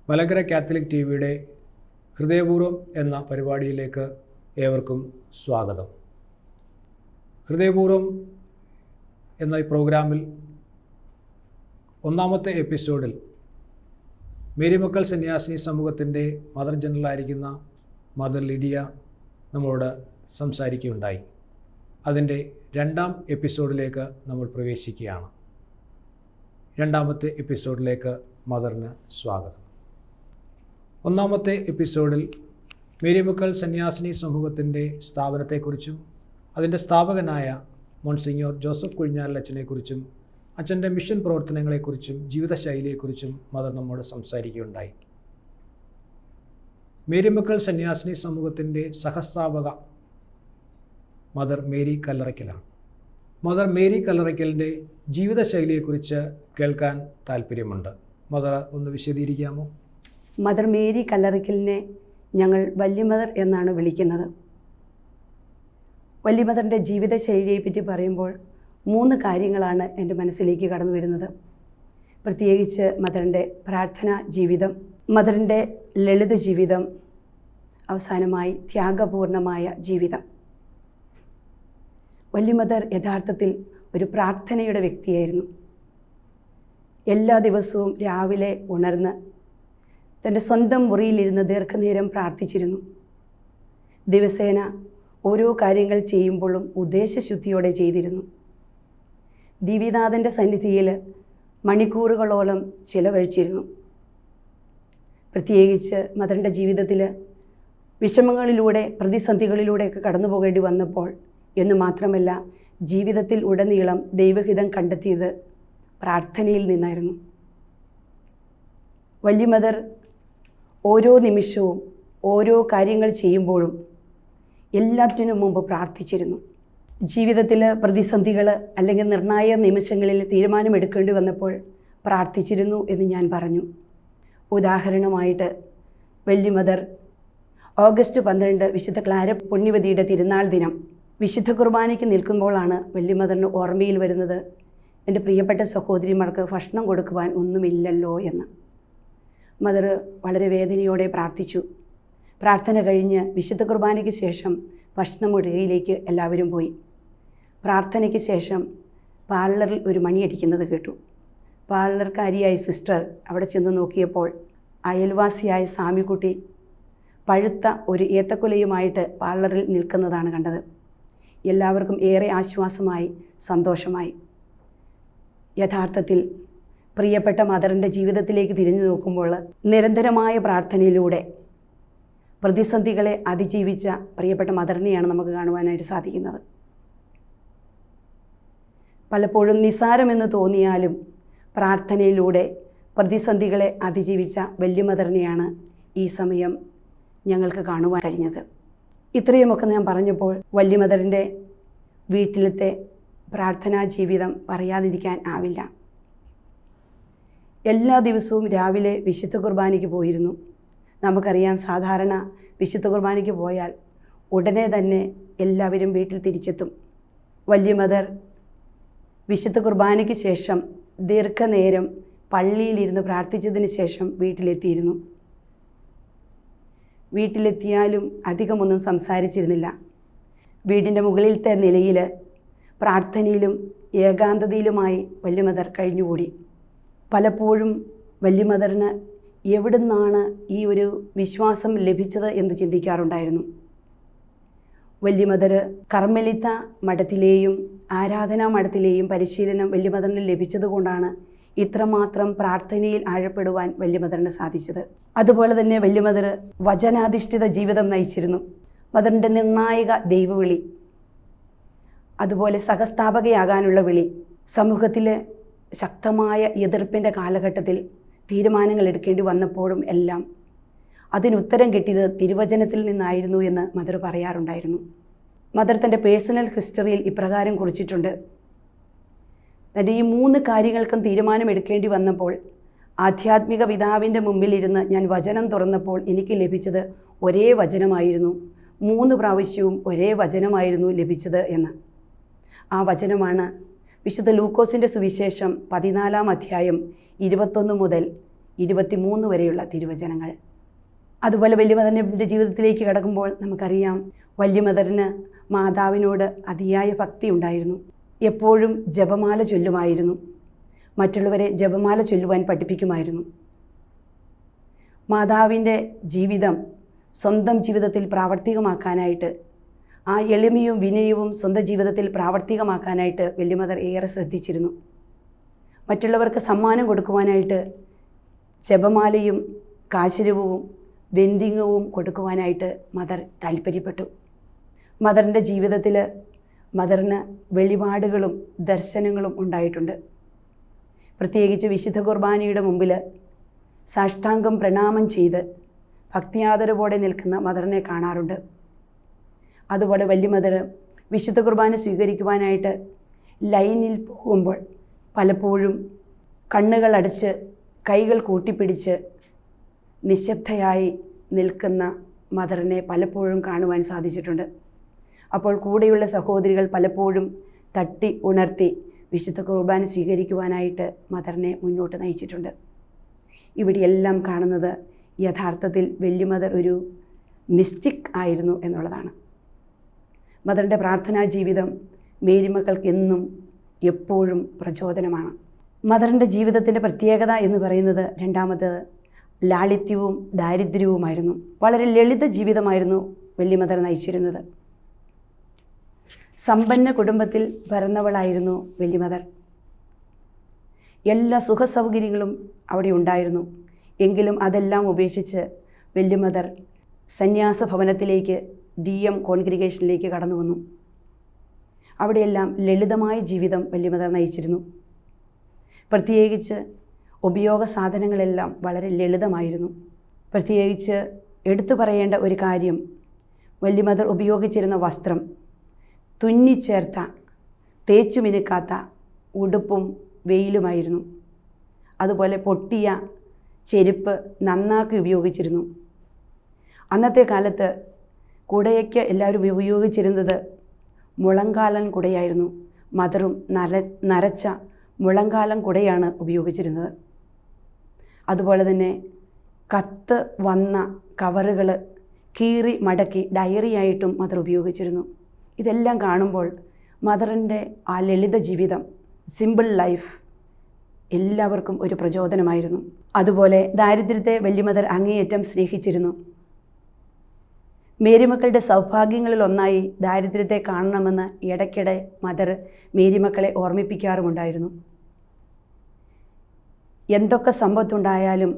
Malankara Catholic ടിവിയുടെ ഹൃദയപൂർവ്വം എന്ന പരിപാടിയിലേക്ക് ഏവർക്കും സ്വാഗതം. ഹൃദയപൂർവ്വം എന്ന ഈ പ്രോഗ്രാമിൽ ഒന്നാമത്തെ എപ്പിസോഡിൽ മേരിമക്കൾ സന്യാസിനി സമൂഹത്തിൻ്റെ മദർ ജനറലായിരിക്കുന്ന മദർ ലിഡിയ നമ്മളോട് സംസാരിക്കുകയുണ്ടായി. അതിൻ്റെ രണ്ടാം എപ്പിസോഡിലേക്ക് നമ്മൾ പ്രവേശിക്കുകയാണ്. രണ്ടാമത്തെ എപ്പിസോഡിലേക്ക് മദറിന് സ്വാഗതം. ഒന്നാമത്തെ എപ്പിസോഡിൽ മേരിമക്കൾ സന്യാസിനി സമൂഹത്തിൻ്റെ സ്ഥാപനത്തെക്കുറിച്ചും അതിൻ്റെ സ്ഥാപകനായ മോൺസിഞ്ഞോർ ജോസഫ് കുഴിഞ്ഞാലച്ചനെക്കുറിച്ചും അച്ഛൻ്റെ മിഷൻ പ്രവർത്തനങ്ങളെക്കുറിച്ചും ജീവിതശൈലിയെക്കുറിച്ചും മദർ നമ്മോട് സംസാരിക്കുകയുണ്ടായി. മേരിമക്കൾ സന്യാസിനി സമൂഹത്തിൻ്റെ സഹസ്ഥാപക മദർ മേരി കല്ലറയ്ക്കലാണ്. മദർ മേരി കല്ലറയ്ക്കലിൻ്റെ ജീവിതശൈലിയെക്കുറിച്ച് കേൾക്കാൻ താല്പര്യമുണ്ട്. മദർ ഒന്ന് വിശദീകരിക്കാമോ? മദർ മേരി കല്ലറയ്ക്കലിനെ ഞങ്ങൾ വല്യമദർ എന്നാണ് വിളിക്കുന്നത്. വല്യമദറിൻ്റെ ജീവിതശൈലിയെപ്പറ്റി പറയുമ്പോൾ 3 കാര്യങ്ങളാണ് എൻ്റെ മനസ്സിലേക്ക് കടന്നു വരുന്നത്. പ്രത്യേകിച്ച് മദറിൻ്റെ പ്രാർത്ഥനാ ജീവിതം, മദറിൻ്റെ ലളിത ജീവിതം, അവസാനമായി ത്യാഗപൂർണമായ ജീവിതം. വല്യമദർ യഥാർത്ഥത്തിൽ ഒരു പ്രാർത്ഥനയുടെ വ്യക്തിയായിരുന്നു. എല്ലാ ദിവസവും രാവിലെ ഉണർന്ന് തൻ്റെ സ്വന്തം മുറിയിലിരുന്ന് ദീർഘനേരം പ്രാർത്ഥിച്ചിരുന്നു. ദിവസേന ഓരോ കാര്യങ്ങൾ ചെയ്യുമ്പോഴും ഉദ്ദേശശുദ്ധിയോടെ ചെയ്തിരുന്നു. ദിവ്യനാഥൻ്റെ സന്നിധിയിൽ മണിക്കൂറുകളോളം ചിലവഴിച്ചിരുന്നു. പ്രത്യേകിച്ച് മദറിൻ്റെ ജീവിതത്തിൽ വിഷമങ്ങളിലൂടെ പ്രതിസന്ധികളിലൂടെയൊക്കെ കടന്നു പോകേണ്ടി വന്നപ്പോൾ എന്ന് മാത്രമല്ല, ജീവിതത്തിൽ ഉടനീളം ദൈവഹിതം കണ്ടെത്തിയത് പ്രാർത്ഥനയിൽ നിന്നായിരുന്നു. വല്യമദർ ഓരോ നിമിഷവും ഓരോ കാര്യങ്ങൾ ചെയ്യുമ്പോഴും എല്ലാറ്റിനും മുമ്പ് പ്രാർത്ഥിച്ചിരുന്നു. ജീവിതത്തിൽ പ്രതിസന്ധികൾ അല്ലെങ്കിൽ നിർണായക നിമിഷങ്ങളിൽ തീരുമാനമെടുക്കേണ്ടി വന്നപ്പോൾ പ്രാർത്ഥിച്ചിരുന്നു എന്ന് ഞാൻ പറഞ്ഞു. ഉദാഹരണമായിട്ട് വല്യമദർ ഓഗസ്റ്റ് 12 വിശുദ്ധ ക്ലാര പുണ്യവതിയുടെ തിരുനാൾ ദിനം വിശുദ്ധ കുർബാനയ്ക്ക് നിൽക്കുമ്പോഴാണ് വല്യമദറിന് ഓർമ്മയിൽ വരുന്നത്, എൻ്റെ പ്രിയപ്പെട്ട സഹോദരിമാർക്ക് ഭക്ഷണം കൊടുക്കുവാൻ ഒന്നുമില്ലല്ലോ എന്ന്. മദർ വളരെ വേദനയോടെ പ്രാർത്ഥിച്ചു. പ്രാർത്ഥന കഴിഞ്ഞ് വിശുദ്ധ കുർബാനയ്ക്ക് ശേഷം ഭക്ഷണമുറിയിലേക്ക് എല്ലാവരും പോയി. പ്രാർത്ഥനയ്ക്ക് ശേഷം പാർലറിൽ ഒരു മണിയടിക്കുന്നത് കേട്ടു. പാർലർക്കാരിയായ സിസ്റ്റർ അവിടെ ചെന്ന് നോക്കിയപ്പോൾ അയൽവാസിയായ സാമിക്കുട്ടി പഴുത്ത ഒരു ഏത്തക്കുലയുമായിട്ട് പാർലറിൽ നിൽക്കുന്നതാണ് കണ്ടത്. എല്ലാവർക്കും ഏറെ ആശ്വാസമായി, സന്തോഷമായി. യഥാർത്ഥത്തിൽ പ്രിയപ്പെട്ട മദറിൻ്റെ ജീവിതത്തിലേക്ക് തിരിഞ്ഞു നോക്കുമ്പോൾ നിരന്തരമായ പ്രാർത്ഥനയിലൂടെ പ്രതിസന്ധികളെ അതിജീവിച്ച പ്രിയപ്പെട്ട മദറിനെയാണ് നമുക്ക് കാണുവാനായിട്ട് സാധിക്കുന്നത്. പലപ്പോഴും നിസ്സാരമെന്ന് തോന്നിയാലും പ്രാർത്ഥനയിലൂടെ പ്രതിസന്ധികളെ അതിജീവിച്ച വല്യമദറിനെയാണ് ഈ സമയം ഞങ്ങൾക്ക് കാണുവാൻ കഴിഞ്ഞത്. ഇത്രയുമൊക്കെ ഞാൻ പറഞ്ഞപ്പോൾ വല്യമദറിൻ്റെ വീട്ടിലത്തെ പ്രാർത്ഥനാ ജീവിതം പറയാതിരിക്കാൻ ആവില്ല. എല്ലാ ദിവസവും രാവിലെ വിശുദ്ധ കുർബാനയ്ക്ക് പോയിരുന്നു. നമുക്കറിയാം, സാധാരണ വിശുദ്ധ കുർബാനയ്ക്ക് പോയാൽ ഉടനെ തന്നെ എല്ലാവരും വീട്ടിൽ തിരിച്ചെത്തും. വല്യമദർ വിശുദ്ധ കുർബാനയ്ക്ക് ശേഷം ദീർഘനേരം പള്ളിയിലിരുന്ന് പ്രാർത്ഥിച്ചതിന് ശേഷം വീട്ടിലെത്തിയിരുന്നു. വീട്ടിലെത്തിയാലും അധികമൊന്നും സംസാരിച്ചിരുന്നില്ല. വീടിൻ്റെ മുകളിലത്തെ നിലയിൽ പ്രാർത്ഥനയിലും ഏകാന്തതയിലുമായി വല്യമദർ കഴിഞ്ഞുകൂടി. പലപ്പോഴും വല്യമദറിന് എവിടുന്നാണ് ഈ ഒരു വിശ്വാസം ലഭിച്ചത് എന്ന് ചിന്തിക്കാറുണ്ടായിരുന്നു. വല്യമദർ കർമ്മലിത്ത മഠത്തിലെയും ആരാധനാ മഠത്തിലെയും പരിശീലനം വല്യമദറിന് ലഭിച്ചതുകൊണ്ടാണ് ഇത്രമാത്രം പ്രാർത്ഥനയിൽ ആഴപ്പെടുവാൻ വല്യമദറിന് സാധിച്ചത്. അതുപോലെ തന്നെ വല്യമദർ വചനാധിഷ്ഠിത ജീവിതം നയിച്ചിരുന്നു. മദറിൻ്റെ നിർണായക ദൈവവിളി, അതുപോലെ സഹസ്ഥാപകയാകാനുള്ള വിളി, സമൂഹത്തിലെ ശക്തമായ എതിർപ്പിൻ്റെ കാലഘട്ടത്തിൽ തീരുമാനങ്ങൾ എടുക്കേണ്ടി വന്നപ്പോഴും എല്ലാം അതിനുത്തരം കിട്ടിയത് തിരുവചനത്തിൽ നിന്നായിരുന്നു എന്ന് മദർ പറയാറുണ്ടായിരുന്നു. മദർ തൻ്റെ പേഴ്സണൽ ഹിസ്റ്ററിയിൽ ഇപ്രകാരം കുറിച്ചിട്ടുണ്ട്: തൻ്റെ ഈ 3 കാര്യങ്ങൾക്കും തീരുമാനമെടുക്കേണ്ടി വന്നപ്പോൾ ആധ്യാത്മിക പിതാവിൻ്റെ മുമ്പിലിരുന്ന് ഞാൻ വചനം തുറന്നപ്പോൾ എനിക്ക് ലഭിച്ചത് ഒരേ വചനമായിരുന്നു. 3 പ്രാവശ്യവും ഒരേ വചനമായിരുന്നു ലഭിച്ചത് എന്ന്. ആ വചനമാണ് വിശുദ്ധ ലൂക്കോസിൻ്റെ സുവിശേഷം 14-ാം അധ്യായം 21 മുതൽ 23 വരെയുള്ള തിരുവചനങ്ങൾ. അതുപോലെ വല്യമദറിൻ്റെ ജീവിതത്തിലേക്ക് കടക്കുമ്പോൾ നമുക്കറിയാം, വല്യമദറിന് മാതാവിനോട് അതിയായ ഭക്തി ഉണ്ടായിരുന്നു. എപ്പോഴും ജപമാല ചൊല്ലുമായിരുന്നു. മറ്റുള്ളവരെ ജപമാല ചൊല്ലുവാൻ പഠിപ്പിക്കുമായിരുന്നു. മാതാവിൻ്റെ ജീവിതം സ്വന്തം ജീവിതത്തിൽ പ്രാവർത്തികമാക്കാനായിട്ട്, ആ എളിമയും വിനയവും സ്വന്തം ജീവിതത്തിൽ പ്രാവർത്തികമാക്കാനായിട്ട് വല്യമദർ ഏറെ ശ്രദ്ധിച്ചിരുന്നു. മറ്റുള്ളവർക്ക് സമ്മാനം കൊടുക്കുവാനായിട്ട് ജപമാലയും കാശിരവും വെന്തിങ്ങവും കൊടുക്കുവാനായിട്ട് മദർ താല്പര്യപ്പെട്ടു. മദറിൻ്റെ ജീവിതത്തിൽ മദറിന് വെളിപാടുകളും ദർശനങ്ങളും ഉണ്ടായിട്ടുണ്ട്. പ്രത്യേകിച്ച് വിശുദ്ധ കുർബാനയുടെ മുമ്പിൽ സാഷ്ടാംഗം പ്രണാമം ചെയ്ത് ഭക്തിയാദരവോടെ നിൽക്കുന്ന മദറിനെ കാണാറുണ്ട്. അതുപോലെ വല്യമദർ വിശുദ്ധ കുർബാന സ്വീകരിക്കുവാനായിട്ട് ലൈനിൽ പോകുമ്പോൾ പലപ്പോഴും കണ്ണുകൾ അടച്ച് കൈകൾ കൂട്ടിപ്പിടിച്ച് നിശബ്ദയായി നിൽക്കുന്ന മദറിനെ പലപ്പോഴും കാണുവാൻ സാധിച്ചിട്ടുണ്ട്. അപ്പോൾ കൂടെയുള്ള സഹോദരികൾ പലപ്പോഴും തട്ടി ഉണർത്തി വിശുദ്ധ കുർബാന സ്വീകരിക്കുവാനായിട്ട് മദറിനെ മുന്നോട്ട് നയിച്ചിട്ടുണ്ട്. ഇവിടെയെല്ലാം കാണുന്നത് യഥാർത്ഥത്തിൽ വല്യമദർ ഒരു മിസ്റ്റിക് ആയിരുന്നു എന്നുള്ളതാണ്. മദറിൻ്റെ പ്രാർത്ഥനാ ജീവിതം മേരിമക്കൾക്ക് എന്നും എപ്പോഴും പ്രചോദനമാണ്. മദറിൻ്റെ ജീവിതത്തിൻ്റെ പ്രത്യേകത എന്ന് പറയുന്നത് രണ്ടാമത് ലാളിത്യവും ദാരിദ്ര്യവുമായിരുന്നു. വളരെ ലളിത ജീവിതമായിരുന്നു വല്യമദർ നയിച്ചിരുന്നത്. സമ്പന്ന കുടുംബത്തിൽ പിറന്നവളായിരുന്നു വല്യമദർ. എല്ലാ സുഖസൗകര്യങ്ങളും അവിടെ ഉണ്ടായിരുന്നു. എങ്കിലും അതെല്ലാം ഉപേക്ഷിച്ച് വല്യമദർ സന്യാസ ഭവനത്തിലേക്ക് DM കോൺഗ്രിഗേഷനിലേക്ക് കടന്നു വന്നു. അവിടെയെല്ലാം ലളിതമായ ജീവിതം വല്യമദർ നയിച്ചിരുന്നു. പ്രത്യേകിച്ച് ഉപയോഗ സാധനങ്ങളെല്ലാം വളരെ ലളിതമായിരുന്നു. പ്രത്യേകിച്ച് എടുത്തു പറയേണ്ട ഒരു കാര്യം, വല്യമദർ ഉപയോഗിച്ചിരുന്ന വസ്ത്രം തുന്നിച്ചേർത്ത തേച്ചു മിനുക്കാത്ത ഉടുപ്പും വെയിലുമായിരുന്നു. അതുപോലെ പൊട്ടിയ ചെരുപ്പ് നന്നാക്കി ഉപയോഗിച്ചിരുന്നു. അന്നത്തെ കാലത്ത് കുടയ്ക്ക് എല്ലാവരും ഉപയോഗിച്ചിരുന്നത് മുളങ്കാലൻ കുടയായിരുന്നു. മദറും നരച്ച മുളങ്കാലൻ കുടയാണ് ഉപയോഗിച്ചിരുന്നത്. അതുപോലെ തന്നെ കത്ത് വന്ന കവറുകൾ കീറി മടക്കി ഡയറിയായിട്ടും മദർ ഉപയോഗിച്ചിരുന്നു. ഇതെല്ലാം കാണുമ്പോൾ മദറിൻ്റെ ആ ലളിത ജീവിതം, സിമ്പിൾ ലൈഫ് എല്ലാവർക്കും ഒരു പ്രചോദനമായിരുന്നു. അതുപോലെ ദാരിദ്ര്യത്തെ വല്യമദർ അങ്ങേയറ്റം സ്നേഹിച്ചിരുന്നു. മേരിമക്കളുടെ സൗഭാഗ്യങ്ങളിൽ ഒന്നായി ദാരിദ്ര്യത്തെ കാണണമെന്ന് ഇടയ്ക്കിടെ മദർ മേരിമക്കളെ ഓർമ്മിപ്പിക്കാറുമുണ്ടായിരുന്നു. എന്തൊക്കെ സമ്പത്തുണ്ടായാലും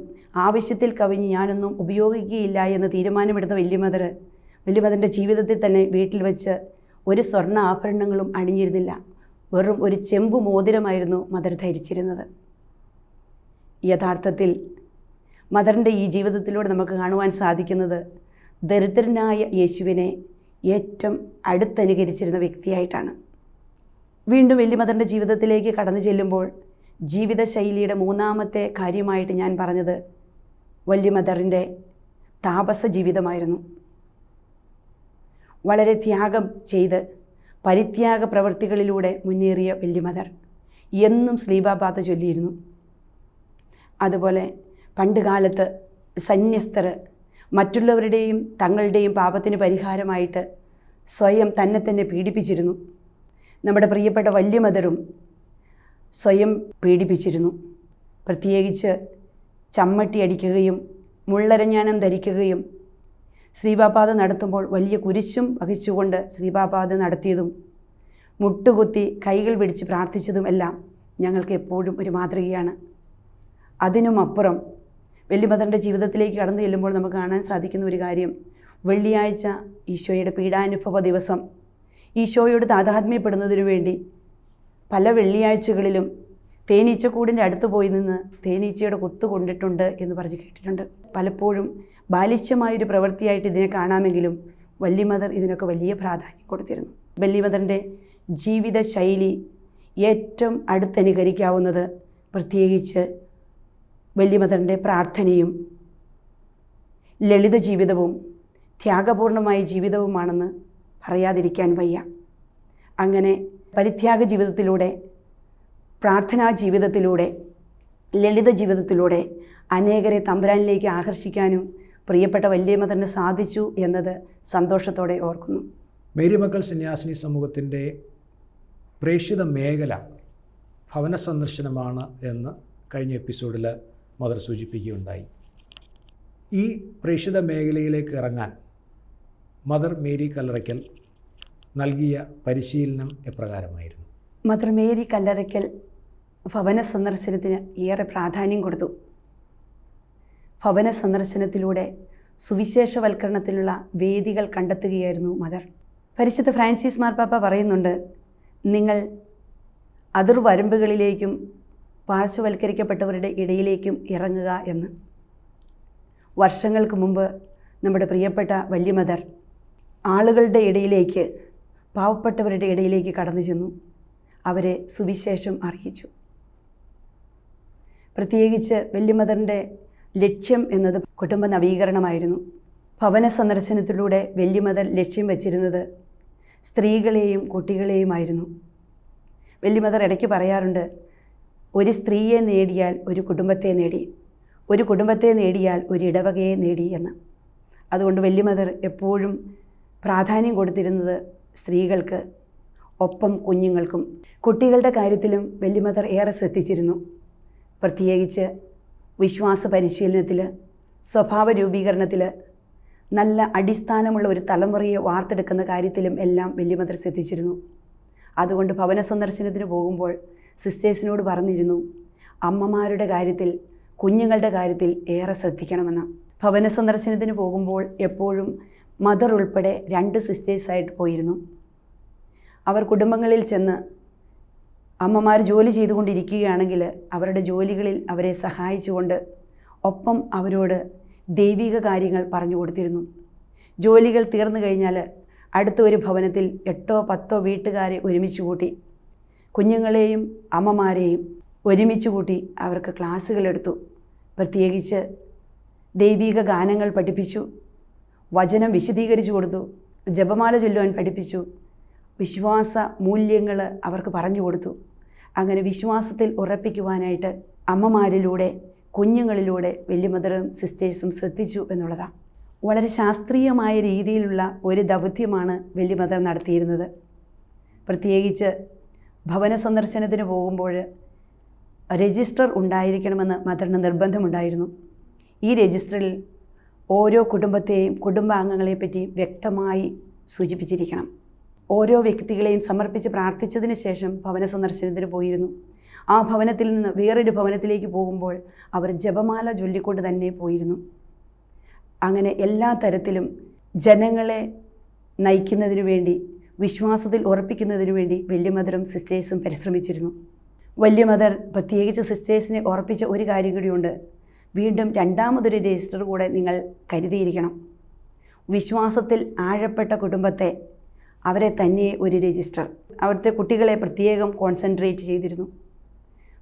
ആവശ്യത്തിൽ കവിഞ്ഞ് ഞാനൊന്നും ഉപയോഗിക്കുകയില്ല എന്ന് തീരുമാനമെടുത്ത വല്യമദറിൻ്റെ ജീവിതത്തിൽ തന്നെ വീട്ടിൽ വെച്ച് ഒരു സ്വർണ്ണ ആഭരണങ്ങളും അണിഞ്ഞിരുന്നില്ല. വെറും ഒരു ചെമ്പ് മോതിരമായിരുന്നു മദർ ധരിച്ചിരുന്നത്. യഥാർത്ഥത്തിൽ മദറിൻ്റെ ഈ ജീവിതത്തിലൂടെ നമുക്ക് കാണുവാൻ സാധിക്കുന്നത് ദരിദ്രനായ യേശുവിനെ ഏറ്റവും അടുത്തനുകരിച്ചിരുന്ന വ്യക്തിയായിട്ടാണ്. വീണ്ടും വല്യമദറിൻ്റെ ജീവിതത്തിലേക്ക് കടന്നു ചെല്ലുമ്പോൾ ജീവിതശൈലിയുടെ മൂന്നാമത്തെ കാര്യമായിട്ട് ഞാൻ പറഞ്ഞത് വല്യമദറിൻ്റെ താപസ ജീവിതമായിരുന്നു. വളരെ ത്യാഗം ചെയ്ത് പരിത്യാഗ പ്രവൃത്തികളിലൂടെ മുന്നേറിയ വല്യമദർ എന്നും ശ്ലീബാപാത ചൊല്ലിയിരുന്നു. അതുപോലെ പണ്ടുകാലത്ത് സന്യസ്തർ മറ്റുള്ളവരുടെയും തങ്ങളുടെയും പാപത്തിന് പരിഹാരമായിട്ട് സ്വയം തന്നെ പീഡിപ്പിച്ചിരുന്നു. നമ്മുടെ പ്രിയപ്പെട്ട വല്യമദറും സ്വയം പീഡിപ്പിച്ചിരുന്നു. പ്രത്യേകിച്ച് ചമ്മട്ടി അടിക്കുകയും മുള്ളരഞ്ഞാനം ധരിക്കുകയും ശ്രീബാപാത നടത്തുമ്പോൾ വലിയ കുരിശും വഹിച്ചുകൊണ്ട് ശ്രീബാപാത നടത്തിയതും മുട്ടുകുത്തി കൈകൾ പിടിച്ച് പ്രാർത്ഥിച്ചതും എല്ലാം ഞങ്ങൾക്ക് എപ്പോഴും ഒരു മാതൃകയാണ്. അതിനുമപ്പുറം വല്യമദറിൻ്റെ ജീവിതത്തിലേക്ക് കടന്നു ചെല്ലുമ്പോൾ നമുക്ക് കാണാൻ സാധിക്കുന്ന ഒരു കാര്യം, വെള്ളിയാഴ്ച ഈശോയുടെ പീഡാനുഭവ ദിവസം ഈശോയോട് താതാത്മ്യപ്പെടുന്നതിനു വേണ്ടി പല വെള്ളിയാഴ്ചകളിലും തേനീച്ചക്കൂടിൻ്റെ അടുത്ത് പോയി നിന്ന് തേനീച്ചയുടെ കൊത്തു കൊണ്ടിട്ടുണ്ട് എന്ന് പറഞ്ഞ് കേട്ടിട്ടുണ്ട്. പലപ്പോഴും ബാലിശ്യമായൊരു പ്രവൃത്തിയായിട്ട് ഇതിനെ കാണാമെങ്കിലും വല്യമദർ ഇതിനൊക്കെ വലിയ പ്രാധാന്യം കൊടുത്തിരുന്നു. വല്യമദറിൻ്റെ ജീവിത ശൈലി ഏറ്റവും അടുത്തനുകരിക്കാവുന്നത് പ്രത്യേകിച്ച് വല്യമദറിൻ്റെ പ്രാർത്ഥനയും ലളിത ജീവിതവും ത്യാഗപൂർണമായ ജീവിതവുമാണെന്ന് പറയാതിരിക്കാൻ വയ്യ. അങ്ങനെ പരിത്യാഗ ജീവിതത്തിലൂടെ പ്രാർത്ഥനാ ജീവിതത്തിലൂടെ ലളിത ജീവിതത്തിലൂടെ അനേകരെ തമ്പുരാനിലേക്ക് ആകർഷിക്കാനും പ്രിയപ്പെട്ട വല്യ മദറിന് സാധിച്ചു എന്നത് സന്തോഷത്തോടെ ഓർക്കുന്നു. മേരി മക്കൾ സന്യാസിനി സമൂഹത്തിൻ്റെ പ്രേക്ഷിത മേഖല ഭവന സന്ദർശനമാണ് എന്ന് കഴിഞ്ഞ എപ്പിസോഡിൽ മദർ സൂചിപ്പിക്കുകയുണ്ടായി. ഈ പ്രേക്ഷിത മേഖലയിലേക്ക് ഇറങ്ങാൻ മദർ മേരി കല്ലറയ്ക്കൽ നൽകിയ പരിശീലനം എപ്രകാരമായിരുന്നു? മദർ മേരി കല്ലറയ്ക്കൽ ഭവന സന്ദർശനത്തിന് ഏറെ പ്രാധാന്യം കൊടുത്തു. ഭവന സന്ദർശനത്തിലൂടെ സുവിശേഷവൽക്കരണത്തിനുള്ള വേദികൾ കണ്ടെത്തുകയായിരുന്നു മദർ. പരിശുദ്ധ ഫ്രാൻസിസ് മാർപ്പാപ്പ പറയുന്നുണ്ട്, നിങ്ങൾ അതിർവരമ്പുകളിലേക്കും പാർശ്വവൽക്കരിക്കപ്പെട്ടവരുടെ ഇടയിലേക്കും ഇറങ്ങുക എന്ന്. വർഷങ്ങൾക്ക് മുമ്പ് നമ്മുടെ പ്രിയപ്പെട്ട വല്യ മദർ ആളുകളുടെ ഇടയിലേക്ക്, പാവപ്പെട്ടവരുടെ ഇടയിലേക്ക് കടന്നു ചെന്നു. അവരെ സുവിശേഷം അറിയിച്ചു. പ്രത്യേകിച്ച് വല്യ മദറിൻ്റെ ലക്ഷ്യം എന്നത് കുടുംബ നവീകരണമായിരുന്നു. ഭവന സന്ദർശനത്തിലൂടെ വല്യ മദർ ലക്ഷ്യം വച്ചിരുന്നത് സ്ത്രീകളെയും കുട്ടികളെയുമായിരുന്നു. വല്യ മദർ ഇടയ്ക്ക് പറയാറുണ്ട്, ഒരു സ്ത്രീയെ നേടിയാൽ ഒരു കുടുംബത്തെ നേടി, ഒരു കുടുംബത്തെ നേടിയാൽ ഒരു ഇടവകയെ നേടി എന്ന്. അതുകൊണ്ട് വല്യ മദർ എപ്പോഴും പ്രാധാന്യം കൊടുത്തിരുന്നത് സ്ത്രീകൾക്ക്, ഒപ്പം കുഞ്ഞുങ്ങൾക്കും. കുട്ടികളുടെ കാര്യത്തിലും വല്യ മദർ ഏറെ ശ്രദ്ധിച്ചിരുന്നു. പ്രത്യേകിച്ച് വിശ്വാസ പരിശീലനത്തിൽ, സ്വഭാവ രൂപീകരണത്തിൽ, നല്ല അടിസ്ഥാനമുള്ള ഒരു തലമുറയെ വാർത്തെടുക്കുന്ന കാര്യത്തിലും എല്ലാം വല്യ മദർ ശ്രദ്ധിച്ചിരുന്നു. അതുകൊണ്ട് ഭവന സന്ദർശനത്തിന് പോകുമ്പോൾ സിസ്റ്റേഴ്സിനോട് പറഞ്ഞിരുന്നു, അമ്മമാരുടെ കാര്യത്തിൽ, കുഞ്ഞുങ്ങളുടെ കാര്യത്തിൽ ഏറെ ശ്രദ്ധിക്കണമെന്ന്. ഭവന സന്ദർശനത്തിന് പോകുമ്പോൾ എപ്പോഴും മദർ ഉൾപ്പെടെ 2 സിസ്റ്റേഴ്സായിട്ട് പോയിരുന്നു. അവർ കുടുംബങ്ങളിൽ ചെന്ന് അമ്മമാർ ജോലി ചെയ്തുകൊണ്ടിരിക്കുകയാണെങ്കിൽ അവരുടെ ജോലികളിൽ അവരെ സഹായിച്ചുകൊണ്ട് ഒപ്പം അവരോട് ദൈവിക കാര്യങ്ങൾ പറഞ്ഞു കൊടുത്തിരുന്നു. ജോലികൾ തീർന്നു കഴിഞ്ഞാൽ അടുത്ത ഒരു ഭവനത്തിൽ 8-10 വീട്ടുകാരെ ഒരുമിച്ച് കൂട്ടി, കുഞ്ഞുങ്ങളെയും അമ്മമാരെയും ഒരുമിച്ച് കൂട്ടി അവർക്ക് ക്ലാസ്സുകളെടുത്തു. പ്രത്യേകിച്ച് ദൈവിക ഗാനങ്ങൾ പഠിപ്പിച്ചു, വചനം വിശദീകരിച്ചു കൊടുത്തു, ജപമാല ചൊല്ലുവാൻ പഠിപ്പിച്ചു, വിശ്വാസ മൂല്യങ്ങൾ അവർക്ക് പറഞ്ഞു കൊടുത്തു. അങ്ങനെ വിശ്വാസത്തിൽ ഉറപ്പിക്കുവാനായിട്ട് അമ്മമാരിലൂടെ, കുഞ്ഞുങ്ങളിലൂടെ വല്യ മദറും സിസ്റ്റേഴ്സും ശ്രദ്ധിച്ചു എന്നുള്ളതാണ്. വളരെ ശാസ്ത്രീയമായ രീതിയിലുള്ള ഒരു ദൗത്യമാണ് വല്യ മദർ നടത്തിയിരുന്നത്. പ്രത്യേകിച്ച് ഭവന സന്ദർശനത്തിന് പോകുമ്പോൾ രജിസ്റ്റർ ഉണ്ടായിരിക്കണമെന്ന് മദറിന് നിർബന്ധമുണ്ടായിരുന്നു. ഈ രജിസ്റ്ററിൽ ഓരോ കുടുംബത്തെയും, കുടുംബാംഗങ്ങളെപ്പറ്റി വ്യക്തമായി സൂചിപ്പിച്ചിരിക്കണം. ഓരോ വ്യക്തികളെയും സമർപ്പിച്ച് പ്രാർത്ഥിച്ചതിന് ശേഷം ഭവന സന്ദർശനത്തിന് പോയിരുന്നു. ആ ഭവനത്തിൽ നിന്ന് വേറൊരു ഭവനത്തിലേക്ക് പോകുമ്പോൾ അവർ ജപമാല ചൊല്ലിക്കൊണ്ട് തന്നെ പോയിരുന്നു. അങ്ങനെ എല്ലാ തരത്തിലും ജനങ്ങളെ നയിക്കുന്നതിനു വേണ്ടി, വിശ്വാസത്തിൽ ഉറപ്പിക്കുന്നതിനു വേണ്ടി വല്യ മദറും സിസ്റ്റേഴ്സും പരിശ്രമിച്ചിരുന്നു. വല്യ മദർ പ്രത്യേകിച്ച് സിസ്റ്റേഴ്സിനെ ഉറപ്പിച്ച ഒരു കാര്യം കൂടിയുണ്ട്, വീണ്ടും 2ാമതൊരു രജിസ്റ്റർ കൂടെ നിങ്ങൾ കരുതിയിരിക്കണം. വിശ്വാസത്തിൽ ആഴപ്പെട്ട കുടുംബത്തെ, അവരെ തന്നെ ഒരു രജിസ്റ്റർ, അവിടുത്തെ കുട്ടികളെ പ്രത്യേകം കോൺസെൻട്രേറ്റ് ചെയ്തിരുന്നു.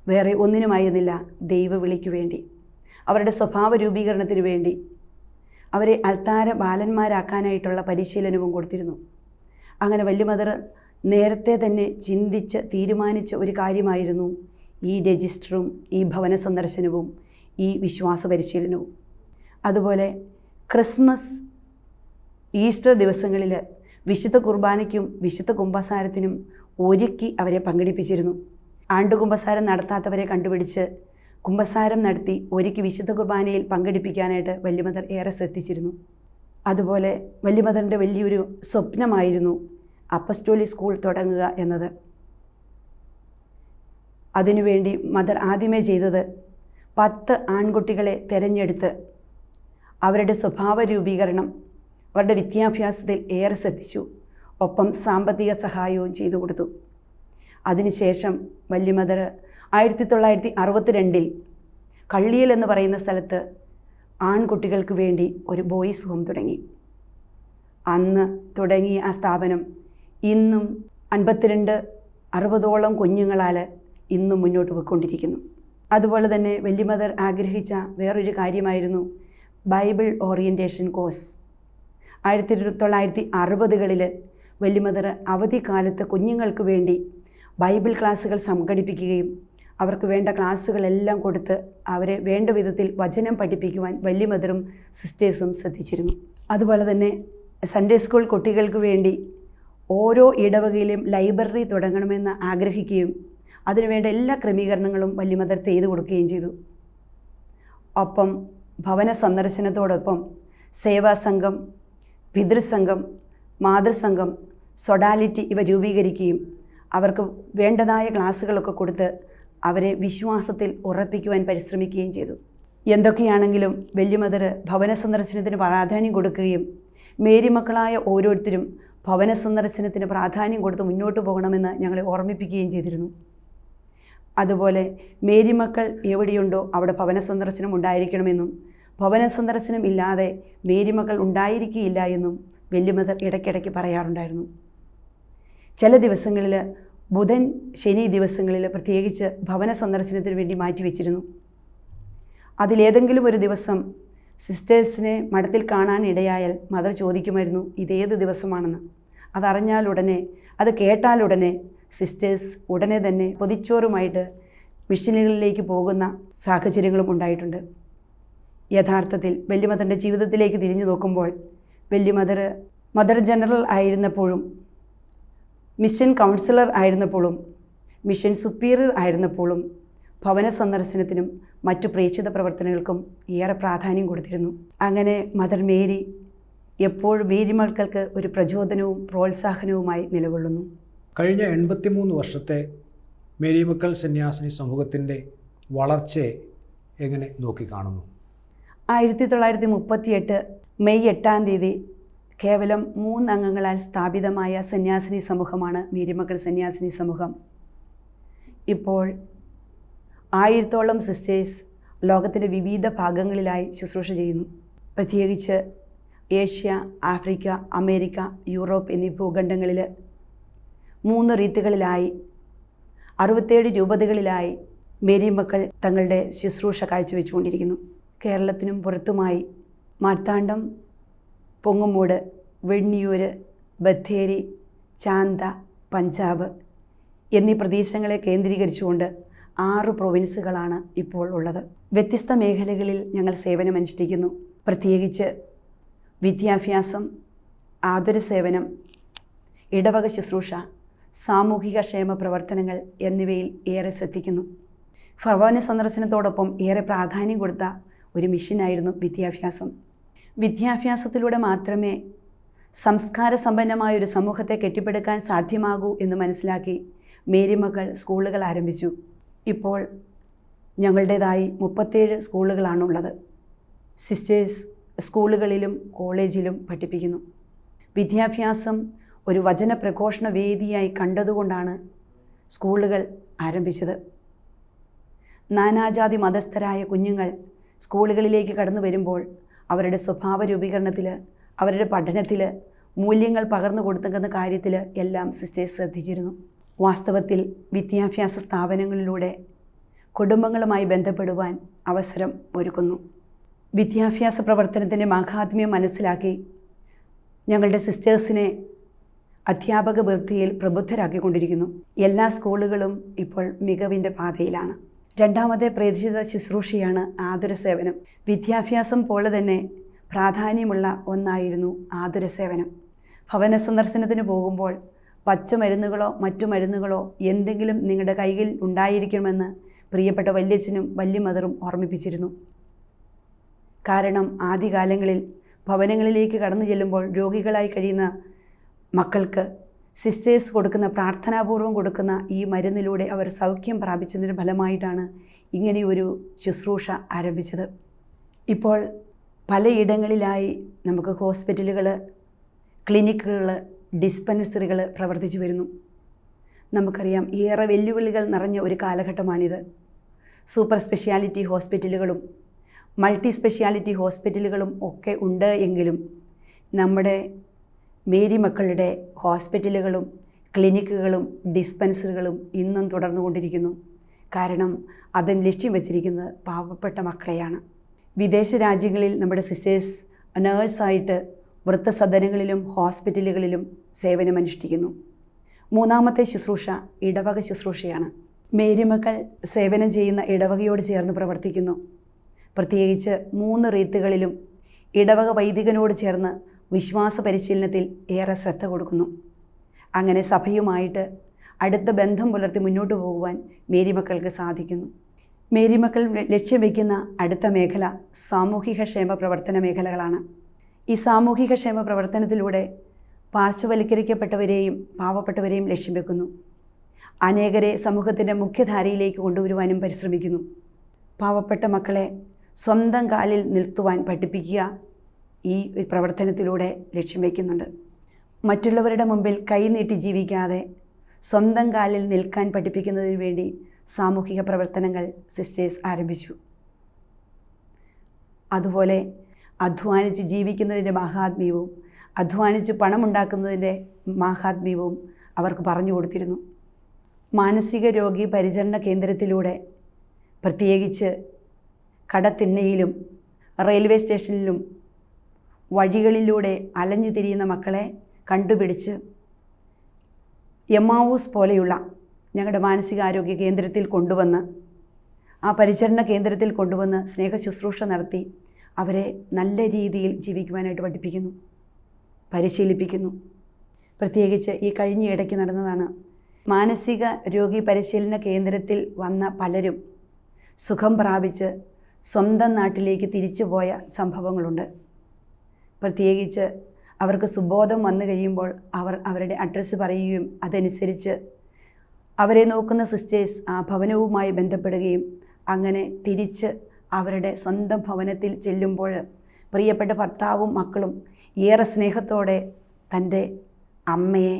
വേറെ ഒന്നിനുമായിരുന്നില്ല, ദൈവ വിളിക്ക് വേണ്ടി, അവരുടെ സ്വഭാവ രൂപീകരണത്തിന് വേണ്ടി, അവരെ അൾത്താര ബാലന്മാരാക്കാനായിട്ടുള്ള പരിശീലനവും കൊടുത്തിരുന്നു. അങ്ങനെ വല്യ മദർ നേരത്തെ തന്നെ ചിന്തിച്ച് തീരുമാനിച്ച ഒരു കാര്യമായിരുന്നു ഈ രജിസ്റ്ററും, ഈ ഭവന സന്ദർശനവും, ഈ വിശ്വാസ പരിശീലനവും. അതുപോലെ ക്രിസ്മസ്, ഈസ്റ്റർ ദിവസങ്ങളിൽ വിശുദ്ധ കുർബാനയ്ക്കും വിശുദ്ധ കുമ്പസാരത്തിനും ഒരുക്കി അവരെ പങ്കെടുപ്പിച്ചിരുന്നു. ആണ്ടുകുമ്പസാരം നടത്താത്തവരെ കണ്ടുപിടിച്ച് കുമ്പസാരം നടത്തി ഒരുക്കി വിശുദ്ധ കുർബാനയിൽ പങ്കെടുപ്പിക്കാനായിട്ട് വല്യ മദർ ഏറെ ശ്രദ്ധിച്ചിരുന്നു. അതുപോലെ വല്യ മദറിൻ്റെ വലിയൊരു സ്വപ്നമായിരുന്നു അപ്പസ്റ്റോലിക് സ്കൂൾ തുടങ്ങുക എന്നത്. അതിനുവേണ്ടി മദർ ആദ്യമേ ചെയ്തത് 10 ആൺകുട്ടികളെ തിരഞ്ഞെടുത്ത് അവരുടെ സ്വഭാവ രൂപീകരണം, അവരുടെ വിദ്യാഭ്യാസത്തിൽ ഏറെ ശ്രദ്ധിച്ചു. ഒപ്പം സാമ്പത്തിക സഹായവും ചെയ്തു കൊടുത്തു. അതിനുശേഷം വല്യ മദർ 1962 കള്ളിയൽ എന്ന് പറയുന്ന സ്ഥലത്ത് ആൺകുട്ടികൾക്ക് വേണ്ടി ഒരു ബോയ്സ് ഹോം തുടങ്ങി. അന്ന് തുടങ്ങിയ ആ സ്ഥാപനം ഇന്നും 52-60ഓളം കുഞ്ഞുങ്ങളാൽ ഇന്നും മുന്നോട്ട് പോയിക്കൊണ്ടിരിക്കുന്നു. അതുപോലെ തന്നെ വല്യ മദർ ആഗ്രഹിച്ച വേറൊരു കാര്യമായിരുന്നു ബൈബിൾ ഓറിയൻറ്റേഷൻ കോഴ്സ്. 1960കളിൽ വല്യ മദർ അവധിക്കാലത്ത് കുഞ്ഞുങ്ങൾക്ക് വേണ്ടി ബൈബിൾ ക്ലാസ്സുകൾ സംഘടിപ്പിക്കുകയും അവർക്ക് വേണ്ട ക്ലാസ്സുകളെല്ലാം കൊടുത്ത് അവരെ വേണ്ട വിധത്തിൽ വചനം പഠിപ്പിക്കുവാൻ വലിയ മദറും സിസ്റ്റേഴ്സും ശ്രദ്ധിച്ചിരുന്നു. അതുപോലെ തന്നെ സൺഡേ സ്കൂൾ കുട്ടികൾക്ക് വേണ്ടി ഓരോ ഇടവകയിലും ലൈബ്രറി തുടങ്ങണമെന്ന് ആഗ്രഹിക്കുകയും അതിനുവേണ്ട എല്ലാ ക്രമീകരണങ്ങളും വലിയ മദർ ചെയ്തു കൊടുക്കുകയും ചെയ്തു. ഒപ്പം ഭവന സന്ദർശനത്തോടൊപ്പം സേവാസംഘം, പിതൃസംഘം, മാതൃസംഘം, സൊഡാലിറ്റി ഇവ രൂപീകരിക്കുകയും അവർക്ക് വേണ്ടതായ ക്ലാസ്സുകളൊക്കെ കൊടുത്ത് അവരെ വിശ്വാസത്തിൽ ഉറപ്പിക്കുവാൻ പരിശ്രമിക്കുകയും ചെയ്തു. എന്തൊക്കെയാണെങ്കിലും വലിയ മദർ ഭവന സന്ദർശനത്തിന് പ്രാധാന്യം കൊടുക്കുകയും മേരി മക്കളായ ഓരോരുത്തരും ഭവന സന്ദർശനത്തിന് പ്രാധാന്യം കൊടുത്ത് മുന്നോട്ട് പോകണമെന്ന് ഞങ്ങളെ ഓർമ്മിപ്പിക്കുകയും ചെയ്തിരുന്നു. അതുപോലെ മേരി മക്കൾ എവിടെയുണ്ടോ അവിടെ ഭവന സന്ദർശനം ഉണ്ടായിരിക്കണമെന്നും ഭവന സന്ദർശനം ഇല്ലാതെ മേരി മക്കൾ ഉണ്ടായിരിക്കുകയില്ല എന്നും വലിയ മദർ ഇടയ്ക്കിടയ്ക്ക് പറയാറുണ്ടായിരുന്നു. ചില ദിവസങ്ങളിൽ ബുധൻ, ശനി ദിവസങ്ങളിൽ പ്രത്യേകിച്ച് ഭവന സന്ദർശനത്തിന് വേണ്ടി മാറ്റിവെച്ചിരുന്നു. അതിലേതെങ്കിലും ഒരു ദിവസം സിസ്റ്റേഴ്സിനെ മഠത്തിൽ കാണാൻ ഇടയായാൽ മദർ ചോദിക്കുമായിരുന്നു ഇതേത് ദിവസമാണെന്ന്. അതറിഞ്ഞാലുടനെ, അത് കേട്ടാലുടനെ സിസ്റ്റേഴ്സ് ഉടനെ തന്നെ പൊതിച്ചോറുമായിട്ട് മിഷനുകളിലേക്ക് പോകുന്ന സാഹചര്യങ്ങളും ഉണ്ടായിട്ടുണ്ട്. യഥാർത്ഥത്തിൽ വലിയ മദറിൻ്റെ ജീവിതത്തിലേക്ക് തിരിഞ്ഞു നോക്കുമ്പോൾ വലിയ മദർ ജനറൽ ആയിരുന്നപ്പോഴും മിഷൻ കൗൺസിലർ ആയിരുന്നപ്പോഴും മിഷൻ സുപ്പീരിയർ ആയിരുന്നപ്പോഴും ഭവന സന്ദർശനത്തിനും മറ്റു പ്രേക്ഷിത പ്രവർത്തനങ്ങൾക്കും ഏറെ പ്രാധാന്യം കൊടുത്തിരുന്നു. അങ്ങനെ മദർ മേരി എപ്പോഴും മേരി മക്കൾക്ക് ഒരു പ്രചോദനവും പ്രോത്സാഹനവുമായി നിലകൊള്ളുന്നു. കഴിഞ്ഞ 83 വർഷത്തെ മേരി മക്കൾ സന്യാസിനി സമൂഹത്തിൻ്റെ വളർച്ചയെ എങ്ങനെ നോക്കിക്കാണുന്നു? 1938 മെയ് 8 കേവലം 3 അംഗങ്ങളാൽ സ്ഥാപിതമായ സന്യാസിനി സമൂഹമാണ് മേരി മക്കൾ സന്യാസിനി സമൂഹം. ഇപ്പോൾ 1000ഓളം സിസ്റ്റേഴ്സ് ലോകത്തിൻ്റെ വിവിധ ഭാഗങ്ങളിലായി ശുശ്രൂഷ ചെയ്യുന്നു. പ്രത്യേകിച്ച് ഏഷ്യ, ആഫ്രിക്ക, അമേരിക്ക, യൂറോപ്പ് എന്നീ ഭൂഖണ്ഡങ്ങളിൽ 3 റീത്തുകളിലായി 67 രൂപതകളിലായി മേരി മക്കൾ തങ്ങളുടെ ശുശ്രൂഷ കാഴ്ചവെച്ചുകൊണ്ടിരിക്കുന്നു. കേരളത്തിനും പുറത്തുമായി മാർത്താണ്ഡം, പൊങ്ങുമൂട്, വെണ്ണിയൂർ, ബത്തേരി, ചാന്ത, പഞ്ചാബ് എന്നീ പ്രദേശങ്ങളെ കേന്ദ്രീകരിച്ചുകൊണ്ട് 6 പ്രൊവിൻസുകളാണ് ഇപ്പോൾ ഉള്ളത്. വ്യത്യസ്ത മേഖലകളിൽ ഞങ്ങൾ സേവനമനുഷ്ഠിക്കുന്നു. പ്രത്യേകിച്ച് വിദ്യാഭ്യാസം, ആതുര സേവനം, ഇടവക ശുശ്രൂഷ, സാമൂഹിക ക്ഷേമ പ്രവർത്തനങ്ങൾ എന്നിവയിൽ ഏറെ ശ്രദ്ധിക്കുന്നു. ഭവന സന്ദർശനത്തോടൊപ്പം ഏറെ പ്രാധാന്യം കൊടുത്ത ഒരു മിഷനായിരുന്നു വിദ്യാഭ്യാസം. വിദ്യാഭ്യാസത്തിലൂടെ മാത്രമേ സംസ്കാര സമ്പന്നമായ ഒരു സമൂഹത്തെ കെട്ടിപ്പടുക്കാൻ സാധ്യമാകൂ എന്ന് മനസ്സിലാക്കി മേരി മക്കൾ സ്കൂളുകൾ ആരംഭിച്ചു. ഇപ്പോൾ ഞങ്ങളുടേതായി 37 സ്കൂളുകളാണുള്ളത്. സിസ്റ്റേഴ്സ് സ്കൂളുകളിലും കോളേജിലും പഠിപ്പിക്കുന്നു. വിദ്യാഭ്യാസം ഒരു വചന പ്രഘോഷണ വേദിയായി കണ്ടതുകൊണ്ടാണ് സ്കൂളുകൾ ആരംഭിച്ചത്. നാനാജാതി മതസ്ഥരായ കുഞ്ഞുങ്ങൾ സ്കൂളുകളിലേക്ക് കടന്നു വരുമ്പോൾ അവരുടെ സ്വഭാവ രൂപീകരണത്തിൽ, അവരുടെ പഠനത്തിൽ, മൂല്യങ്ങൾ പകർന്നു കൊടുക്കുന്ന കാര്യത്തിൽ എല്ലാം സിസ്റ്റേഴ്സ് ശ്രദ്ധിച്ചിരുന്നു. വാസ്തവത്തിൽ വിദ്യാഭ്യാസ സ്ഥാപനങ്ങളിലൂടെ കുടുംബങ്ങളുമായി ബന്ധപ്പെടുവാൻ അവസരം ഒരുക്കുന്നു. വിദ്യാഭ്യാസ പ്രവർത്തനത്തിൻ്റെ മാഹാത്മ്യം മനസ്സിലാക്കി ഞങ്ങളുടെ സിസ്റ്റേഴ്സിനെ അധ്യാപക വൃത്തിയിൽ പ്രബുദ്ധരാക്കിക്കൊണ്ടിരിക്കുന്നു. എല്ലാ സ്കൂളുകളും ഇപ്പോൾ മികവിൻ്റെ പാതയിലാണ്. രണ്ടാമത്തെ പ്രേക്ഷിത ശുശ്രൂഷയാണ് ആതുര സേവനം. വിദ്യാഭ്യാസം പോലെ തന്നെ പ്രാധാന്യമുള്ള ഒന്നായിരുന്നു ആതുര സേവനം. ഭവന സന്ദർശനത്തിന് പോകുമ്പോൾ പച്ചമരുന്നുകളോ മറ്റു മരുന്നുകളോ എന്തെങ്കിലും നിങ്ങളുടെ കൈകളിൽ ഉണ്ടായിരിക്കണമെന്ന് പ്രിയപ്പെട്ട വല്യച്ഛനും വല്യ മദറും ഓർമ്മിപ്പിച്ചിരുന്നു. കാരണം ആദ്യകാലങ്ങളിൽ ഭവനങ്ങളിലേക്ക് കടന്നു ചെല്ലുമ്പോൾ രോഗികളായി കഴിയുന്ന മക്കൾക്ക് സിസ്റ്റേഴ്സ് കൊടുക്കുന്ന, പ്രാർത്ഥനാപൂർവം കൊടുക്കുന്ന ഈ മരുന്നിലൂടെ അവർ സൗഖ്യം പ്രാപിച്ചതിൻ്റെ ഫലമായിട്ടാണ് ഇങ്ങനെയൊരു ശുശ്രൂഷ ആരംഭിച്ചത്. ഇപ്പോൾ പലയിടങ്ങളിലായി നമുക്ക് ഹോസ്പിറ്റലുകൾ, ക്ലിനിക്കുകൾ, ഡിസ്പെൻസറികൾ പ്രവർത്തിച്ചു വരുന്നു. നമുക്കറിയാം ഏറെ വെല്ലുവിളികൾ നിറഞ്ഞ ഒരു കാലഘട്ടമാണിത്. സൂപ്പർ സ്പെഷ്യാലിറ്റി ഹോസ്പിറ്റലുകളും മൾട്ടി സ്പെഷ്യാലിറ്റി ഹോസ്പിറ്റലുകളും ഒക്കെ ഉണ്ട് എങ്കിലും നമ്മുടെ മേരി മക്കളുടെ ഹോസ്പിറ്റലുകളും ക്ലിനിക്കുകളും ഡിസ്പെൻസറികളും ഇന്നും തുടർന്നുകൊണ്ടിരിക്കുന്നു. കാരണം അതിന് ലക്ഷ്യം വച്ചിരിക്കുന്നത് പാവപ്പെട്ട മക്കളെയാണ്. വിദേശ രാജ്യങ്ങളിൽ നമ്മുടെ സിസ്റ്റേഴ്സ് നേഴ്സായിട്ട് വൃദ്ധസദനങ്ങളിലും ഹോസ്പിറ്റലുകളിലും സേവനമനുഷ്ഠിക്കുന്നു. മൂന്നാമത്തെ ശുശ്രൂഷ ഇടവക ശുശ്രൂഷയാണ്. മേരിമക്കൾ സേവനം ചെയ്യുന്ന ഇടവകയോട് ചേർന്ന് പ്രവർത്തിക്കുന്നു. പ്രത്യേകിച്ച് 3 റീത്തുകളിലും ഇടവക വൈദികനോട് ചേർന്ന് വിശ്വാസ പരിശീലനത്തിൽ ഏറെ ശ്രദ്ധ കൊടുക്കുന്നു. അങ്ങനെ സഭയുമായിട്ട് അടുത്ത ബന്ധം പുലർത്തി മുന്നോട്ട് പോകുവാൻ മേരിമക്കൾക്ക് സാധിക്കുന്നു. മേരിമക്കൾ ലക്ഷ്യം വയ്ക്കുന്ന അടുത്ത മേഖല സാമൂഹിക ക്ഷേമ പ്രവർത്തന മേഖലകളാണ്. ഈ സാമൂഹിക ക്ഷേമ പ്രവർത്തനത്തിലൂടെ പാർശ്വവൽക്കരിക്കപ്പെട്ടവരെയും പാവപ്പെട്ടവരെയും ലക്ഷ്യം വെക്കുന്നു. അനേകരെ സമൂഹത്തിൻ്റെ മുഖ്യധാരയിലേക്ക് കൊണ്ടുവരുവാനും പരിശ്രമിക്കുന്നു. പാവപ്പെട്ട മക്കളെ സ്വന്തം കാലിൽ നിർത്തുവാൻ പഠിപ്പിക്കുക ഈ പ്രവർത്തനത്തിലൂടെ ലക്ഷ്യം വയ്ക്കുന്നുണ്ട്. മറ്റുള്ളവരുടെ മുമ്പിൽ കൈനീട്ടി ജീവിക്കാതെ സ്വന്തം കാലിൽ നിൽക്കാൻ പഠിപ്പിക്കുന്നതിന് വേണ്ടി സാമൂഹിക പ്രവർത്തനങ്ങൾ സിസ്റ്റേഴ്സ് ആരംഭിച്ചു. അതുപോലെ അധ്വാനിച്ച് ജീവിക്കുന്നതിൻ്റെ മാഹാത്മ്യവും അധ്വാനിച്ച് പണമുണ്ടാക്കുന്നതിൻ്റെ മാഹാത്മ്യവും അവർക്ക് പറഞ്ഞു കൊടുത്തിരുന്നു. മാനസിക രോഗി പരിചരണ കേന്ദ്രത്തിലൂടെ പ്രത്യേകിച്ച് കടത്തിണ്ണയിലും റെയിൽവേ സ്റ്റേഷനിലും വഴികളിലൂടെ അലഞ്ഞു തിരിയുന്ന മക്കളെ കണ്ടുപിടിച്ച് എമ്മാവൂസ് പോലെയുള്ള ഞങ്ങളുടെ മാനസികാരോഗ്യ കേന്ദ്രത്തിൽ കൊണ്ടുവന്ന് ആ പരിചരണ കേന്ദ്രത്തിൽ കൊണ്ടുവന്ന് സ്നേഹ ശുശ്രൂഷ നടത്തി അവരെ നല്ല രീതിയിൽ ജീവിക്കുവാനായിട്ട് പഠിപ്പിക്കുന്നു, പരിശീലിപ്പിക്കുന്നു. പ്രത്യേകിച്ച് ഈ കഴിഞ്ഞ ഇടയ്ക്ക് നടന്നതാണ്. മാനസിക രോഗി പരിശീലന കേന്ദ്രത്തിൽ വന്ന പലരും സുഖം പ്രാപിച്ച് സ്വന്തം നാട്ടിലേക്ക് തിരിച്ചു പോയ സംഭവങ്ങളുണ്ട്. പ്രത്യേകിച്ച് അവർക്ക് സുബോധം വന്നു കഴിയുമ്പോൾ അവർ അവരുടെ അഡ്രസ്സ് പറയുകയും അതനുസരിച്ച് അവരെ നോക്കുന്ന സിസ്റ്റേഴ്സ് ആ ഭവനവുമായി ബന്ധപ്പെടുകയും അങ്ങനെ തിരിച്ച് അവരുടെ സ്വന്തം ഭവനത്തിൽ ചെല്ലുമ്പോൾ പ്രിയപ്പെട്ട ഭർത്താവും മക്കളും ഏറെ സ്നേഹത്തോടെ തൻ്റെ അമ്മയെ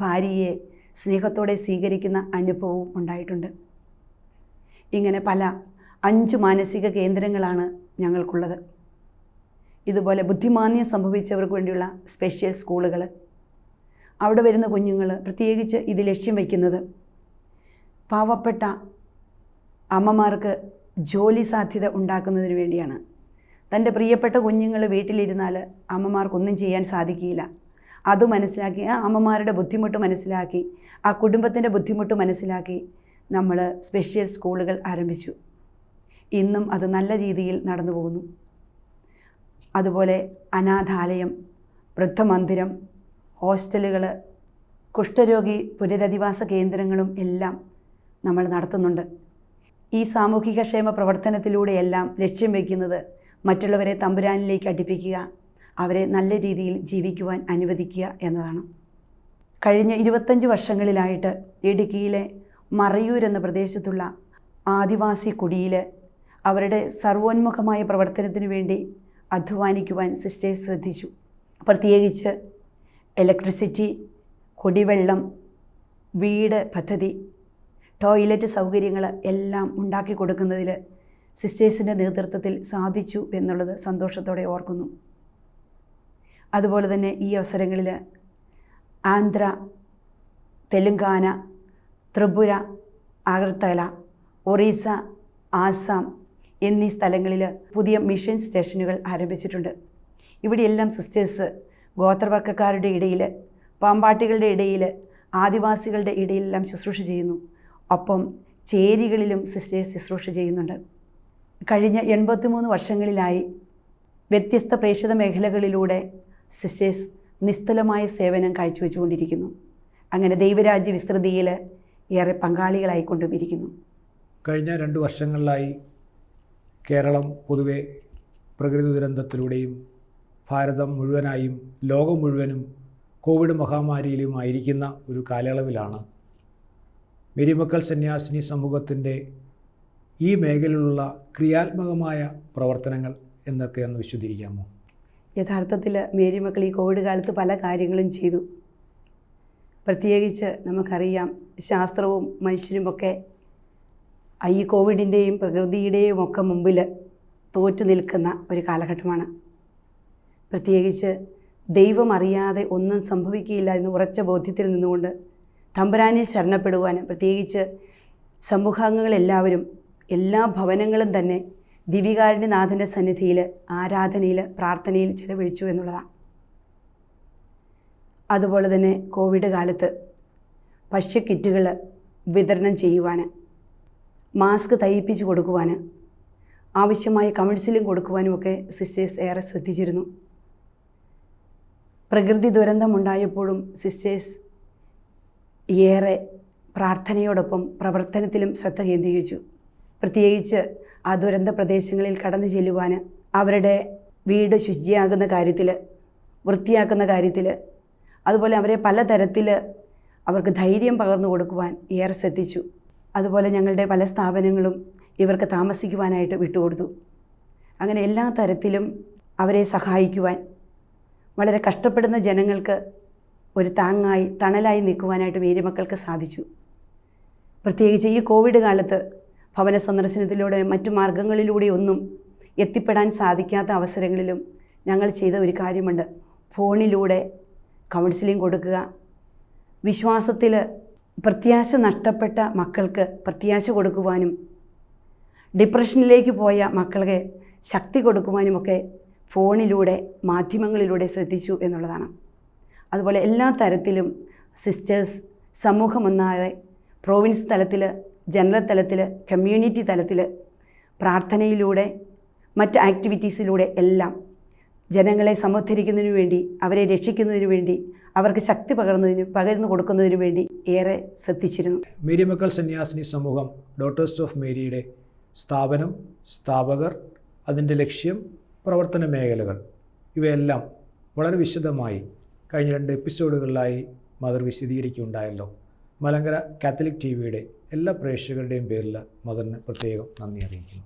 ഭാര്യയെ സ്നേഹത്തോടെ സ്വീകരിക്കുന്ന അനുഭവവും ഉണ്ടായിട്ടുണ്ട്. ഇങ്ങനെ പല 5 മാനസിക കേന്ദ്രങ്ങളാണ് ഞങ്ങൾക്കുള്ളത്. ഇതുപോലെ ബുദ്ധിമാന്ദ്യം സംഭവിച്ചവർക്ക് വേണ്ടിയുള്ള സ്പെഷ്യൽ സ്കൂളുകൾ, അവിടെ വരുന്ന കുഞ്ഞുങ്ങൾ പ്രത്യേകിച്ച് ഇത് ലക്ഷ്യം വയ്ക്കുന്നത് പാവപ്പെട്ട അമ്മമാർക്ക് ജോലി സാധ്യത ഉണ്ടാക്കുന്നതിന് വേണ്ടിയാണ്. തൻ്റെ പ്രിയപ്പെട്ട കുഞ്ഞുങ്ങൾ വീട്ടിലിരുന്നാൽ അമ്മമാർക്കൊന്നും ചെയ്യാൻ സാധിക്കില്ല. അത് മനസ്സിലാക്കി ആ അമ്മമാരുടെ ബുദ്ധിമുട്ട് മനസ്സിലാക്കി ആ കുടുംബത്തിൻ്റെ ബുദ്ധിമുട്ട് മനസ്സിലാക്കി നമ്മൾ സ്പെഷ്യൽ സ്കൂളുകൾ ആരംഭിച്ചു. ഇന്നും അത് നല്ല രീതിയിൽ നടന്നു പോകുന്നു. അതുപോലെ അനാഥാലയം, വൃദ്ധമന്ദിരം, ഹോസ്റ്റലുകൾ, കുഷ്ഠരോഗി പുനരധിവാസ കേന്ദ്രങ്ങളും എല്ലാം നമ്മൾ നടത്തുന്നുണ്ട്. ഈ സാമൂഹിക ക്ഷേമ പ്രവർത്തനത്തിലൂടെയെല്ലാം ലക്ഷ്യം വയ്ക്കുന്നത് മറ്റുള്ളവരെ തമ്പുരാനിലേക്ക് അടുപ്പിക്കുക, അവരെ നല്ല രീതിയിൽ ജീവിക്കുവാൻ അനുവദിക്കുക എന്നതാണ്. കഴിഞ്ഞ 25 വർഷങ്ങളിലായിട്ട് ഇടുക്കിയിലെ മറയൂർ എന്ന പ്രദേശത്തുള്ള ആദിവാസി കുടിയിൽ അവരുടെ സർവോന്മുഖമായ പ്രവർത്തനത്തിനു വേണ്ടി അധ്വാനിക്കുവാൻ സിസ്റ്റേഴ്സ് ശ്രദ്ധിച്ചു. പ്രത്യേകിച്ച് ഇലക്ട്രിസിറ്റി, കുടിവെള്ളം, വീട് പദ്ധതി, ടോയ്ലറ്റ് സൗകര്യങ്ങൾ എല്ലാം ഉണ്ടാക്കി കൊടുക്കുന്നതിൽ സിസ്റ്റേഴ്സിൻ്റെ നേതൃത്വത്തിൽ സാധിച്ചു എന്നുള്ളത് സന്തോഷത്തോടെ ഓർക്കുന്നു. അതുപോലെ തന്നെ ഈ അവസരങ്ങളിൽ ആന്ധ്ര, തെലുങ്കാന, ത്രിപുര, അഗർത്തല, ഒറീസ, ആസാം എന്നീ സ്ഥലങ്ങളിൽ പുതിയ മിഷൻ സ്റ്റേഷനുകൾ ആരംഭിച്ചിട്ടുണ്ട്. ഇവിടെയെല്ലാം സിസ്റ്റേഴ്സ് ഗോത്രവർഗ്ഗക്കാരുടെ ഇടയിൽ, പാമ്പാട്ടികളുടെ ഇടയിൽ, ആദിവാസികളുടെ ഇടയിലെല്ലാം ശുശ്രൂഷ ചെയ്യുന്നു. ഒപ്പം ചേരികളിലും സിസ്റ്റേഴ്സ് ശുശ്രൂഷ ചെയ്യുന്നുണ്ട്. കഴിഞ്ഞ 83 വർഷങ്ങളിലായി വ്യത്യസ്ത പ്രേക്ഷിത മേഖലകളിലൂടെ സിസ്റ്റേഴ്സ് നിസ്തുലമായ സേവനം കാഴ്ചവെച്ചുകൊണ്ടിരിക്കുന്നു. അങ്ങനെ ദൈവരാജ്യ വിസ്തൃതിയിൽ ഏറെ പങ്കാളികളായിക്കൊണ്ടുമിരിക്കുന്നു. കഴിഞ്ഞ 2 വർഷങ്ങളിലായി കേരളം പൊതുവെ പ്രകൃതി ദുരന്തത്തിലൂടെയും ഭാരതം മുഴുവനായും ലോകം മുഴുവനും കോവിഡ് മഹാമാരിയിലുമായിരിക്കുന്ന ഒരു കാലയളവിലാണ് മേരിമക്കൾ സന്യാസിനി സമൂഹത്തിൻ്റെ ഈ മേഖലയിലുള്ള ക്രിയാത്മകമായ പ്രവർത്തനങ്ങൾ എന്നൊക്കെയൊന്ന് വിശദീകരിക്കാമോ? യഥാർത്ഥത്തിൽ മേരിമക്കൾ ഈ കോവിഡ് കാലത്ത് പല കാര്യങ്ങളും ചെയ്തു. പ്രത്യേകിച്ച് നമുക്കറിയാം, ശാസ്ത്രവും മനുഷ്യനുമൊക്കെ ഈ കോവിഡിൻ്റെയും പ്രകൃതിയുടെയും ഒക്കെ മുമ്പിൽ തോറ്റു നിൽക്കുന്ന ഒരു കാലഘട്ടമാണ്. പ്രത്യേകിച്ച് ദൈവം അറിയാതെ ഒന്നും സംഭവിക്കുകയില്ല എന്ന് ഉറച്ച ബോധ്യത്തിൽ നിന്നുകൊണ്ട് തമ്പുരാനിൽ ശരണപ്പെടുവാൻ, പ്രത്യേകിച്ച് സമൂഹാംഗങ്ങളെല്ലാവരും എല്ലാ ഭവനങ്ങളും തന്നെ ദിവികാരുണ്യനാഥൻ്റെ സന്നിധിയിൽ ആരാധനയിൽ പ്രാർത്ഥനയിൽ ചിലവഴിച്ചു എന്നുള്ളതാണ്. അതുപോലെ തന്നെ കോവിഡ് കാലത്ത് ഭക്ഷ്യക്കിറ്റുകൾ വിതരണം ചെയ്യുവാൻ മാസ്ക് തയ്പ്പിച്ച് കൊടുക്കുവാൻ, ആവശ്യമായ കൗൺസിലിംഗ് കൊടുക്കുവാനുമൊക്കെ സിസ്റ്റേഴ്സ് ഏറെ ശ്രദ്ധിച്ചിരുന്നു. പ്രകൃതി ദുരന്തമുണ്ടായപ്പോഴും സിസ്റ്റേഴ്സ് ഏറെ പ്രാർത്ഥനയോടൊപ്പം പ്രവർത്തനത്തിലും ശ്രദ്ധ കേന്ദ്രീകരിച്ചു. പ്രത്യേകിച്ച് ആ ദുരന്ത പ്രദേശങ്ങളിൽ കടന്നു ചെല്ലുവാൻ, അവരുടെ വീട് ശുചിയാകുന്ന കാര്യത്തിൽ, വൃത്തിയാക്കുന്ന കാര്യത്തിൽ, അതുപോലെ അവരെ പലതരത്തിൽ അവർക്ക് ധൈര്യം പകർന്നു കൊടുക്കുവാൻ ഏറെ ശ്രദ്ധിച്ചു. അതുപോലെ ഞങ്ങളുടെ പല സ്ഥാപനങ്ങളും ഇവർക്ക് താമസിക്കുവാനായിട്ട് വിട്ടുകൊടുത്തു. അങ്ങനെ എല്ലാ തരത്തിലും അവരെ സഹായിക്കുവാൻ, വളരെ കഷ്ടപ്പെടുന്ന ജനങ്ങൾക്ക് ഒരു താങ്ങായി തണലായി നിൽക്കുവാനായിട്ട് മേരിമക്കൾക്ക് സാധിച്ചു. പ്രത്യേകിച്ച് ഈ കോവിഡ് കാലത്ത് ഭവന സന്ദർശനത്തിലൂടെ മറ്റു മാർഗങ്ങളിലൂടെ ഒന്നും എത്തിപ്പെടാൻ സാധിക്കാത്ത അവസരങ്ങളിലും ഞങ്ങൾ ചെയ്ത ഒരു കാര്യമുണ്ട്. ഫോണിലൂടെ കൗൺസിലിംഗ് കൊടുക്കുക, വിശ്വാസത്തിൽ പ്രത്യാശ നഷ്ടപ്പെട്ട മക്കൾക്ക് പ്രത്യാശ കൊടുക്കുവാനും, ഡിപ്രഷനിലേക്ക് പോയ മക്കൾക്ക് ശക്തി കൊടുക്കുവാനുമൊക്കെ ഫോണിലൂടെ, മാധ്യമങ്ങളിലൂടെ ശ്രദ്ധിച്ചു എന്നുള്ളതാണ്. അതുപോലെ എല്ലാ തരത്തിലും സിസ്റ്റേഴ്സ് സമൂഹമൊന്നാകെ പ്രോവിൻസ് തലത്തിൽ, ജനറൽ തലത്തിൽ, കമ്മ്യൂണിറ്റി തലത്തിൽ പ്രാർത്ഥനയിലൂടെ, മറ്റ് ആക്ടിവിറ്റീസിലൂടെ എല്ലാം ജനങ്ങളെ സമുദ്ധരിക്കുന്നതിനു വേണ്ടി, അവരെ രക്ഷിക്കുന്നതിനു വേണ്ടി, അവർക്ക് ശക്തി പകർന്നു കൊടുക്കുന്നതിനു വേണ്ടി ഏറെ ശ്രദ്ധിച്ചിരുന്നു. മേരിമക്കൾ സന്യാസിനി സമൂഹം ഡോട്ടേഴ്സ് ഓഫ് മേരിയുടെ സ്ഥാപനം, സ്ഥാപകർ, അതിൻ്റെ ലക്ഷ്യം, പ്രവർത്തന മേഖലകൾ ഇവയെല്ലാം വളരെ വിശദമായി കഴിഞ്ഞ 2 എപ്പിസോഡുകളിലായി മദർ വിശദീകരിക്കുകയുണ്ടായല്ലോ. മലങ്കര കാത്തലിക് TV യുടെ എല്ലാ പ്രേക്ഷകരുടെയും പേരിൽ മദറിന് പ്രത്യേകം നന്ദി അറിയിക്കുന്നു.